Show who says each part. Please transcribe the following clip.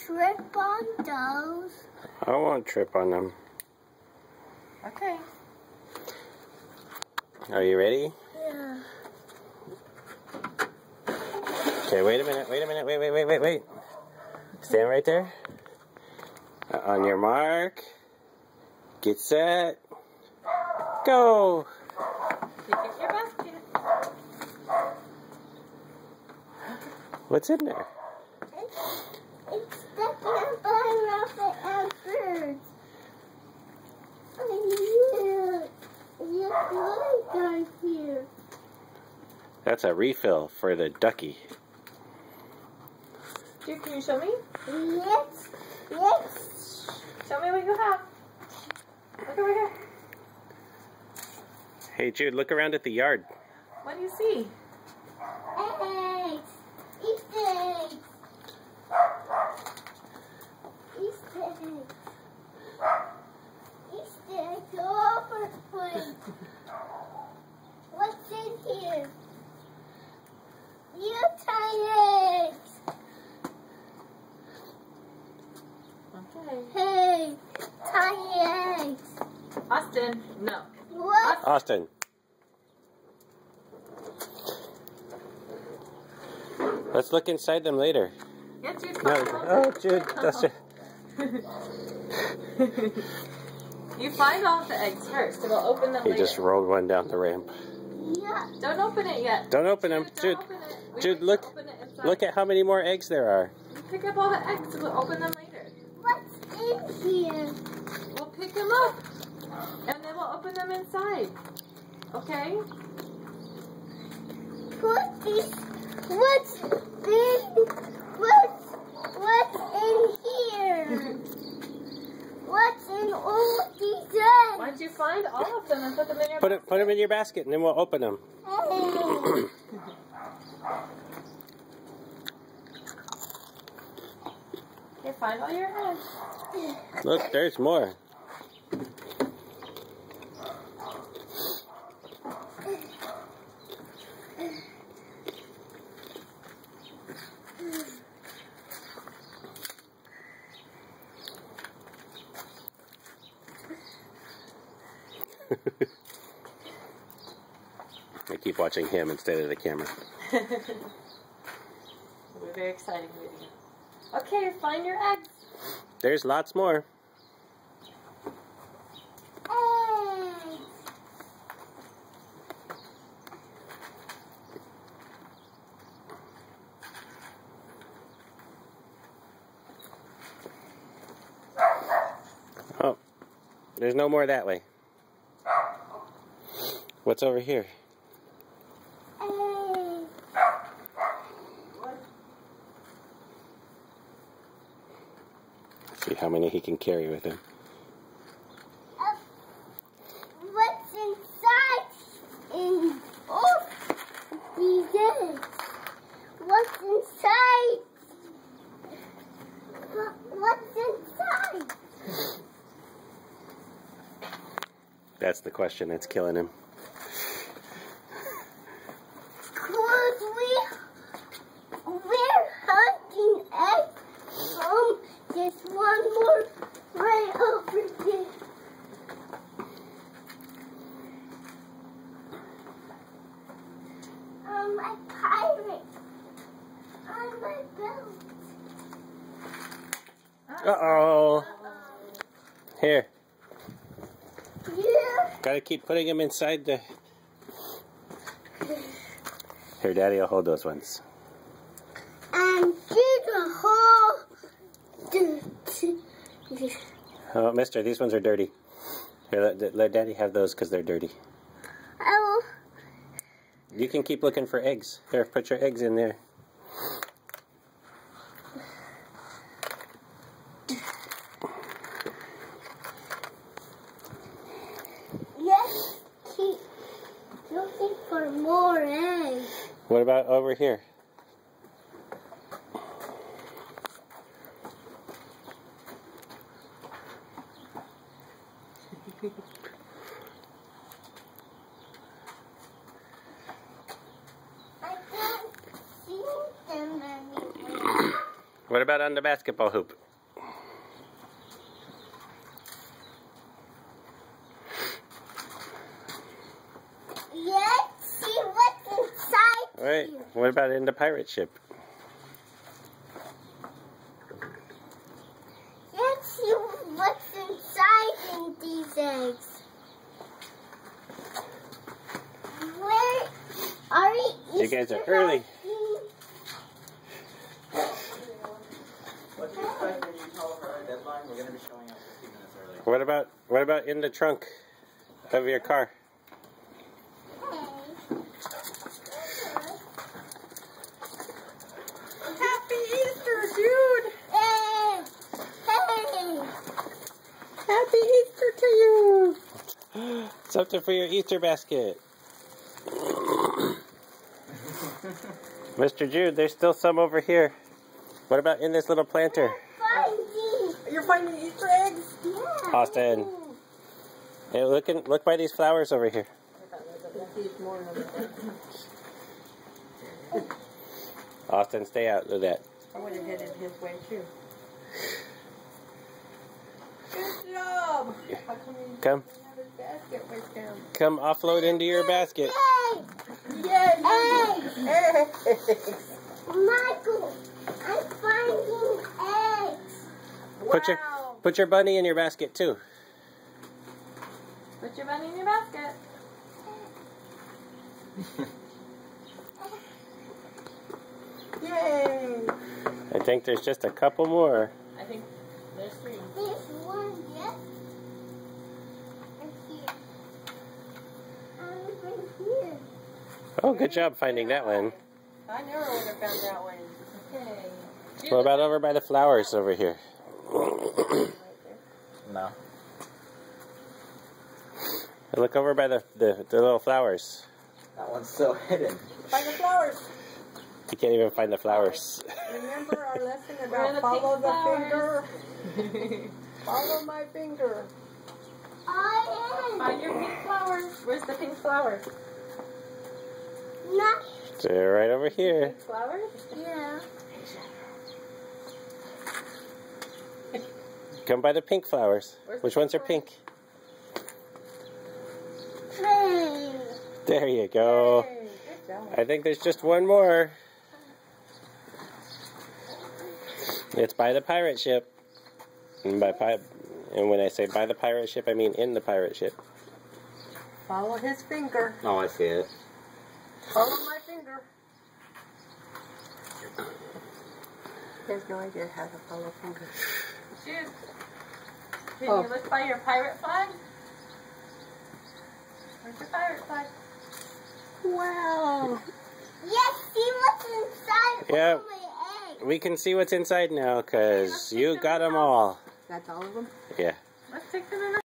Speaker 1: trip on those.
Speaker 2: I won't trip on them.
Speaker 3: Okay.
Speaker 2: Are you ready?
Speaker 1: Yeah.
Speaker 2: Okay, wait a minute, wait. Stand right there. On your mark. Get set. Go!
Speaker 3: Pick up your basket.
Speaker 1: It's
Speaker 2: What's in there?
Speaker 1: stuck in by rabbit and birds. You guys here.
Speaker 2: That's a refill for the ducky.
Speaker 3: Dude, can you show me?
Speaker 1: Yes. Yes.
Speaker 3: Show me what you have. Look over here.
Speaker 2: Hey Jude, look around at the yard.
Speaker 3: What do you see?
Speaker 1: Eggs. Easter eggs. Easter eggs. Easter eggs all over the place. What's in here? You tiny eggs.
Speaker 3: Okay.
Speaker 1: Hey, tiny eggs.
Speaker 3: Austin, no.
Speaker 1: What?
Speaker 2: Austin. Let's look inside them later.
Speaker 3: Yeah, Jude,
Speaker 2: No,
Speaker 3: come on.
Speaker 2: oh Jude, that's it.
Speaker 3: You find all the eggs first, and we'll open them
Speaker 2: He
Speaker 3: later.
Speaker 2: just rolled one down the ramp.
Speaker 1: Yeah.
Speaker 3: Don't open it yet.
Speaker 2: Don't open them, Jude.
Speaker 3: Don't open it. We
Speaker 2: Jude,
Speaker 3: need to
Speaker 2: look.
Speaker 3: open it inside.
Speaker 2: Look at how many more eggs there are.
Speaker 3: You pick up all the eggs, we'll open them later.
Speaker 1: What's in here?
Speaker 3: We'll pick them up, and then we'll open them inside. Okay?
Speaker 1: What's this? What's in? What's in here? What's in all these eggs?
Speaker 3: Why'd you find all of them and put them in your
Speaker 2: Put them in your basket, and then we'll open them.
Speaker 1: Hey.
Speaker 3: Okay, find all your eggs.
Speaker 2: Look, there's more. I keep watching him instead of the camera.
Speaker 3: We're very exciting video. Okay, find your eggs.
Speaker 2: There's lots more.
Speaker 1: Eggs.
Speaker 2: Oh, there's no more that way. What's over here?
Speaker 1: Eggs.
Speaker 2: See how many he can carry with him.
Speaker 1: What's inside in all these eggs? What's inside? What's inside?
Speaker 2: That's the question that's killing him.
Speaker 1: We're hunting eggs from this one more right over here. On my pirate. On my boat.
Speaker 2: Uh-oh. Here.
Speaker 1: Yeah.
Speaker 2: Gotta keep putting him inside the... Here, Daddy will hold those ones.
Speaker 1: And dig a hole.
Speaker 2: Oh, mister, these ones are dirty. Here, let Daddy have those because they're dirty.
Speaker 1: Oh,
Speaker 2: You can keep looking for eggs. Here, put your eggs in there.
Speaker 1: yes. Keep looking for more eggs.
Speaker 2: What about over here?
Speaker 1: I can't see them anymore.
Speaker 2: What about on the basketball hoop?
Speaker 1: Let's see what's inside.
Speaker 2: Wait, what about in the pirate ship?
Speaker 1: Let's see what's inside in these eggs. Where are we?
Speaker 2: You guys are early.
Speaker 4: What do you expect when you tell her our deadline? We're going to be showing up 15 minutes early.
Speaker 2: What about in the trunk of your car?
Speaker 3: Happy Easter, Jude!
Speaker 1: Hey!
Speaker 3: Happy Easter to you!
Speaker 2: Something for your Easter basket. Mr. Jude, there's still some over here. What about in this little planter?
Speaker 3: You're finding Easter eggs?
Speaker 1: Yeah.
Speaker 2: Austin. Hey, look by these flowers over here. Austin, stay out of that.
Speaker 3: I would have headed his way too. Good job! How come you
Speaker 2: Come.
Speaker 3: didn't have his basket with him?
Speaker 2: Come offload into your basket.
Speaker 1: Hey!
Speaker 3: Yay!
Speaker 1: Eggs! Michael, I'm finding eggs.
Speaker 3: Wow!
Speaker 2: Put your bunny in your basket too.
Speaker 3: Put your bunny in your basket. Yay!
Speaker 2: I think there's just a couple more.
Speaker 3: I think there's 3.
Speaker 1: There's one, yes? And here. And right here.
Speaker 2: Oh, good job finding that one.
Speaker 3: I never would have found that one. Okay.
Speaker 2: What about over by the flowers over here?
Speaker 4: No.
Speaker 2: Look over by the little flowers.
Speaker 4: That one's still hidden.
Speaker 3: Find the flowers.
Speaker 2: You can't even find the flowers.
Speaker 3: Remember our lesson Where are about the follow pink the flowers? finger? Follow my finger.
Speaker 1: I am.
Speaker 3: Find your pink flowers. Where's the pink flowers?
Speaker 1: Not.
Speaker 2: They're right over here.
Speaker 3: Pink flowers?
Speaker 1: Yeah.
Speaker 2: Come by the pink flowers.
Speaker 3: Where's the
Speaker 2: Which ones are
Speaker 3: pink
Speaker 2: pink?
Speaker 1: Hey.
Speaker 2: There you go.
Speaker 3: Hey, good job.
Speaker 2: I think there's just one more. It's by the pirate ship. And when I say by the pirate ship, I mean in the pirate ship.
Speaker 3: Follow his finger.
Speaker 4: Oh, I see it.
Speaker 3: Follow my finger. He has no idea how to follow fingers. Shoot. Can you look by your pirate flag? Where's your pirate flag? Wow.
Speaker 1: Yes, see what's inside
Speaker 2: Yeah.
Speaker 1: all my eggs.
Speaker 2: We can see what's inside now because you got them all.
Speaker 3: That's all of them?
Speaker 2: Yeah.
Speaker 3: Let's take them in.